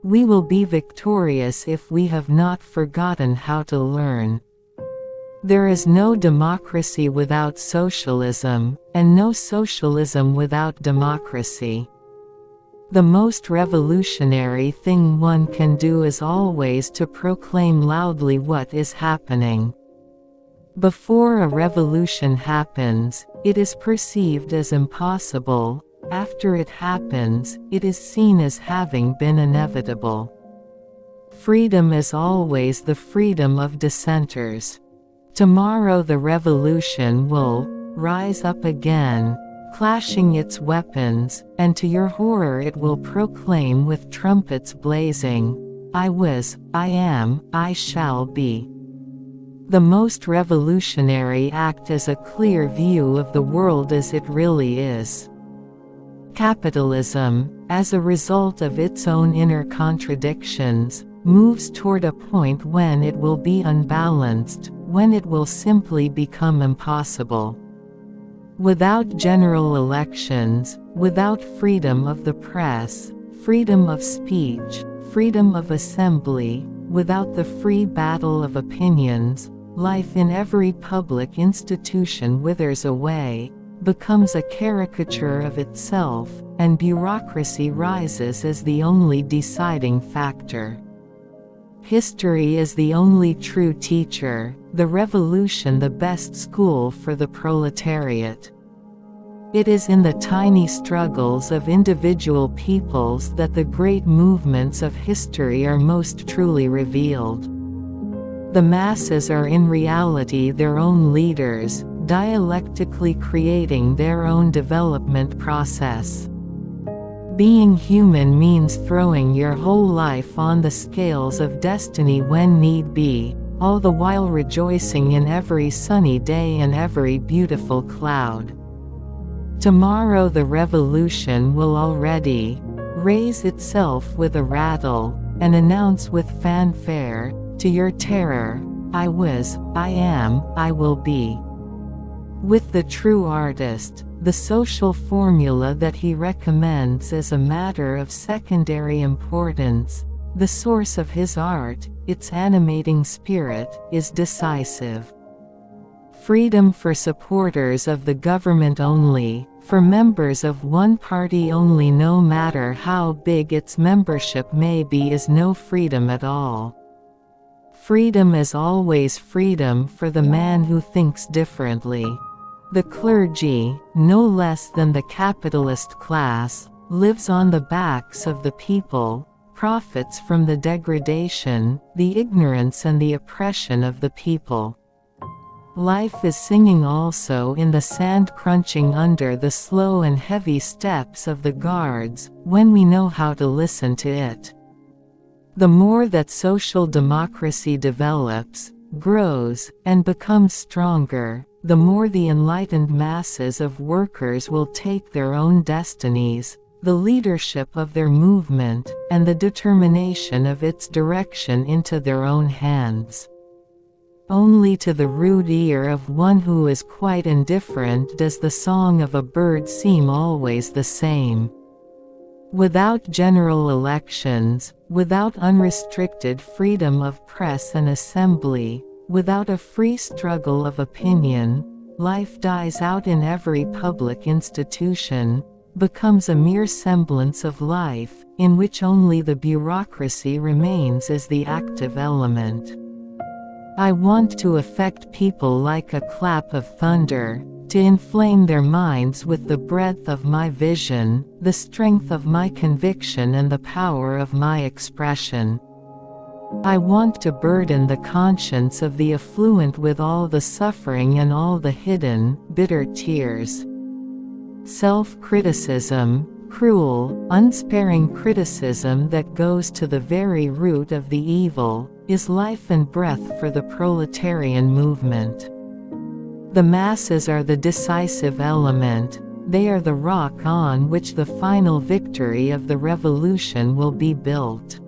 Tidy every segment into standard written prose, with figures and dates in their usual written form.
We will be victorious if we have not forgotten how to learn. There is no democracy without socialism, and no socialism without democracy. The most revolutionary thing one can do is always to proclaim loudly what is happening. Before a revolution happens, it is perceived as impossible. After it happens, it is seen as having been inevitable. Freedom is always the freedom of dissenters. Tomorrow the revolution will rise up again, clashing its weapons, and to your horror it will proclaim with trumpets blazing, "I was, I am, I shall be." The most revolutionary act is a clear view of the world as it really is. Capitalism, as a result of its own inner contradictions, moves toward a point when it will be unbalanced, when it will simply become impossible. Without general elections, without freedom of the press, freedom of speech, freedom of assembly, without the free battle of opinions, life in every public institution withers away, becomes a caricature of itself, and bureaucracy rises as the only deciding factor. History is the only true teacher, the revolution the best school for the proletariat. It is in the tiny struggles of individual peoples that the great movements of history are most truly revealed. The masses are in reality their own leaders, dialectically creating their own development process. Being human means throwing your whole life on the scales of destiny when need be, all the while rejoicing in every sunny day and every beautiful cloud. Tomorrow the revolution will already raise itself with a rattle, and announce with fanfare, to your terror, "I was, I am, I will be." With the true artist, the social formula that he recommends is a matter of secondary importance. The source of his art, its animating spirit, is decisive. Freedom for supporters of the government only, for members of one party only, no matter how big its membership may be, is no freedom at all. Freedom is always freedom for the man who thinks differently. The clergy, no less than the capitalist class, lives on the backs of the people, profits from the degradation, the ignorance and the oppression of the people. Life is singing also in the sand crunching under the slow and heavy steps of the guards, when we know how to listen to it. The more that social democracy develops, grows, and becomes stronger, the more the enlightened masses of workers will take their own destinies, the leadership of their movement, and the determination of its direction into their own hands. Only to the rude ear of one who is quite indifferent does the song of a bird seem always the same. Without general elections, without unrestricted freedom of press and assembly, without a free struggle of opinion, life dies out in every public institution, becomes a mere semblance of life, in which only the bureaucracy remains as the active element. I want to affect people like a clap of thunder, to inflame their minds with the breadth of my vision, the strength of my conviction and the power of my expression. I want to burden the conscience of the affluent with all the suffering and all the hidden, bitter tears. Self-criticism, cruel, unsparing criticism that goes to the very root of the evil, is life and breath for the proletarian movement. The masses are the decisive element, they are the rock on which the final victory of the revolution will be built.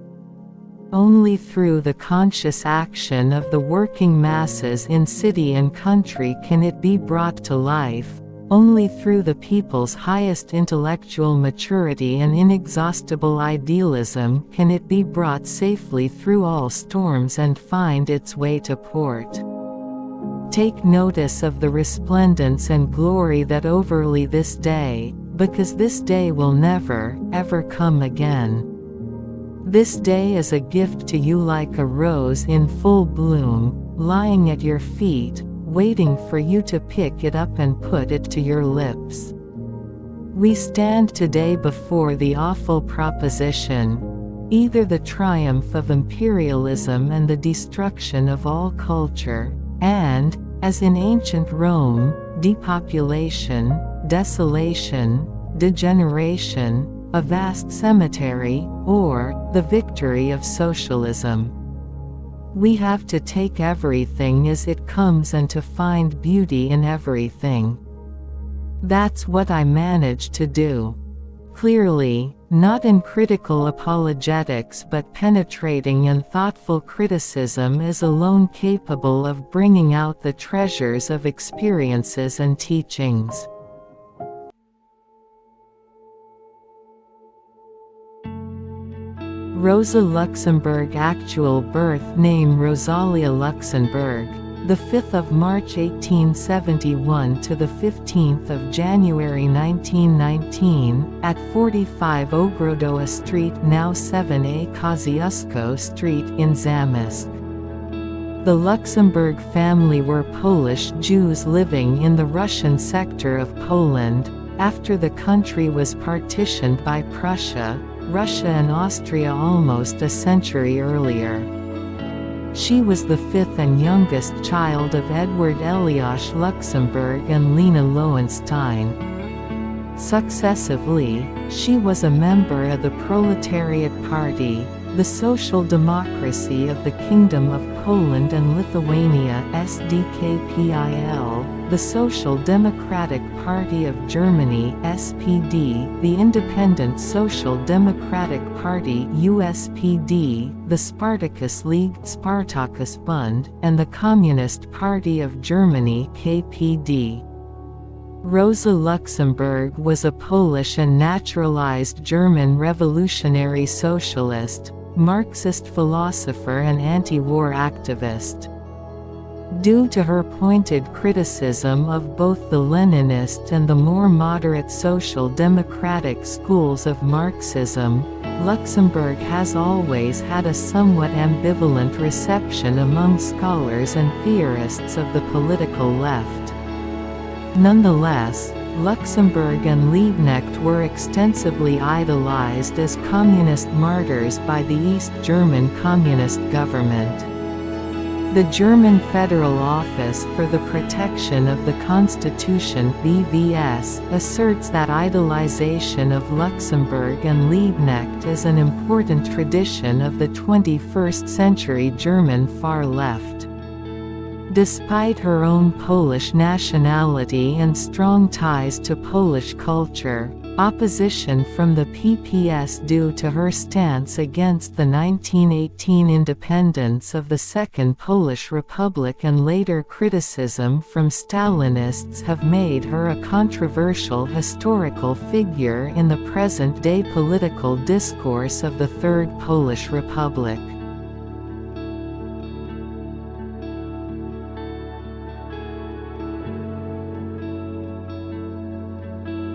Only through the conscious action of the working masses in city and country can it be brought to life, Only through the people's highest intellectual maturity and inexhaustible idealism can it be brought safely through all storms and find its way to port. Take notice of the resplendence and glory that overlay this day, because this day will never, ever come again. This day is a gift to you like a rose in full bloom, lying at your feet, waiting for you to pick it up and put it to your lips. We stand today before the awful proposition: either the triumph of imperialism and the destruction of all culture, and, as in ancient Rome, depopulation, desolation, degeneration, a vast cemetery, or the victory of socialism. We have to take everything as it comes and to find beauty in everything. That's what I managed to do. Clearly, not in critical apologetics but penetrating and thoughtful criticism is alone capable of bringing out the treasures of experiences and teachings. Rosa Luxemburg. Actual birth name Rosalia Luxemburg, the 5th of March 1871 to the 15th of January 1919, at 45 Ogrodowa Street, now 7A Kosciuszko Street, in Zamość. The Luxemburg family were Polish Jews living in the Russian sector of Poland, after the country was partitioned by Prussia, Russia and Austria almost a century earlier. She was the fifth and youngest child of Edward Eliash Luxemburg and Lena Lowenstein. Successively, she was a member of the Proletariat Party, the Social Democracy of the Kingdom of Poland and Lithuania (SDKPIL), the Social Democratic Party of Germany (SPD), the Independent Social Democratic Party (USPD), the Spartacus League (Spartacus Bund), and the Communist Party of Germany (KPD). Rosa Luxemburg was a Polish and naturalized German revolutionary socialist, Marxist philosopher and anti-war activist. Due to her pointed criticism of both the Leninist and the more moderate social democratic schools of Marxism, Luxemburg has always had a somewhat ambivalent reception among scholars and theorists of the political left. Nonetheless, Luxemburg and Liebknecht were extensively idolized as communist martyrs by the East German Communist government. The German Federal Office for the Protection of the Constitution (BVS) asserts that idolization of Luxemburg and Liebknecht is an important tradition of the 21st century German far left. Despite her own Polish nationality and strong ties to Polish culture, opposition from the PPS due to her stance against the 1918 independence of the Second Polish Republic and later criticism from Stalinists have made her a controversial historical figure in the present-day political discourse of the Third Polish Republic.